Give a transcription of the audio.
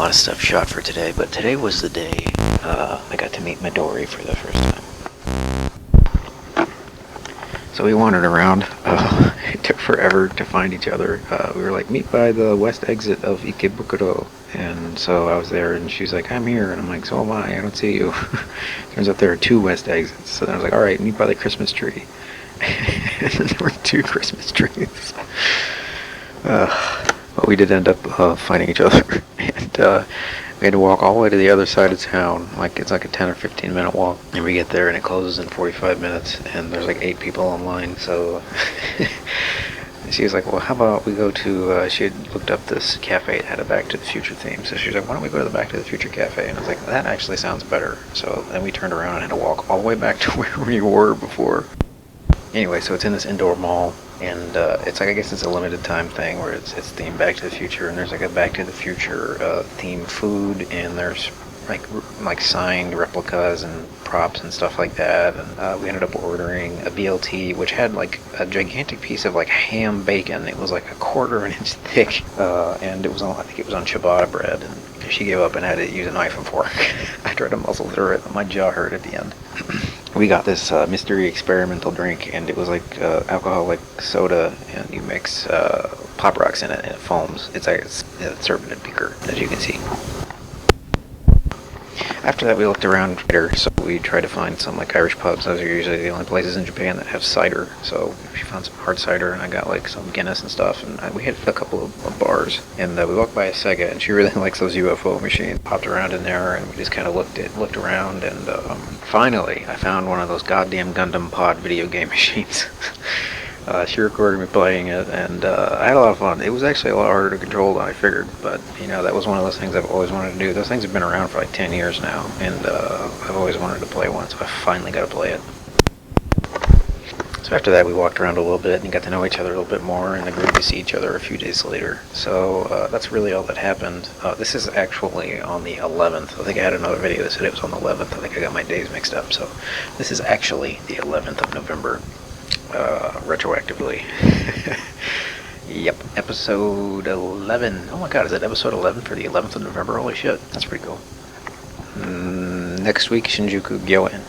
lot of stuff shot for today, but today was the day I got to meet Midori for the first time. So we wandered around. It took forever to find each other. We were like, meet by the west exit of Ikebukuro. And so I was there, and she's like, I'm here. And I'm like, so am I don't see you. Turns out there are 2 west exits. So then I was like, alright, meet by the Christmas tree. And then there were 2 Christmas trees. But we did end up finding each other. And we had to walk all the way to the other side of town. It's like a 10 or 15 minute walk. And we get there, and it closes in 45 minutes. And there's like 8 people online, so... She was like, well, how about we go to, she had looked up this cafe that had a Back to the Future theme, so she was like, why don't we go to the Back to the Future cafe? And I was like, that actually sounds better. So then we turned around and had to walk all the way back to where we were before. Anyway, so it's in this indoor mall, and it's like, I guess it's a limited time thing where it's themed Back to the Future, and there's like a Back to the Future themed food, and there's like signed replicas and props and stuff like that. And we ended up ordering a BLT, which had like a gigantic piece of like ham bacon. It was like a 1/4 inch thick, and it was on, I think it was on ciabatta bread. And she gave up and had to use a knife and fork. I tried to muzzle through it, but my jaw hurt at the end. We got this mystery experimental drink, and it was like alcoholic soda, and you mix Pop Rocks in it, and it foams. It's served in a beaker, as you can see. After that, we looked around later, so we tried to find some like Irish pubs. Those are usually the only places in Japan that have cider. So we found some hard cider, and I got like some Guinness and stuff. And we had a couple of bars. And we walked by a Sega, and she really likes those UFO machines. Popped around in there, and we just kind of looked around. And finally, I found one of those goddamn Gundam pod video game machines. She recorded me playing it, and I had a lot of fun. It was actually a lot harder to control than I figured, but, you know, that was one of those things I've always wanted to do. Those things have been around for like 10 years now, and I've always wanted to play one, so I finally got to play it. So after that, we walked around a little bit and got to know each other a little bit more, and agreed to see each other a few days later. So that's really all that happened. This is actually on the 11th. I think I had another video that said it was on the 11th. I think I got my days mixed up, so this is actually the 11th of November. Retroactively. Yep, episode 11. Oh my god, is that episode 11 for the 11th of November? Holy shit, that's pretty cool. Next week, Shinjuku Gyoen.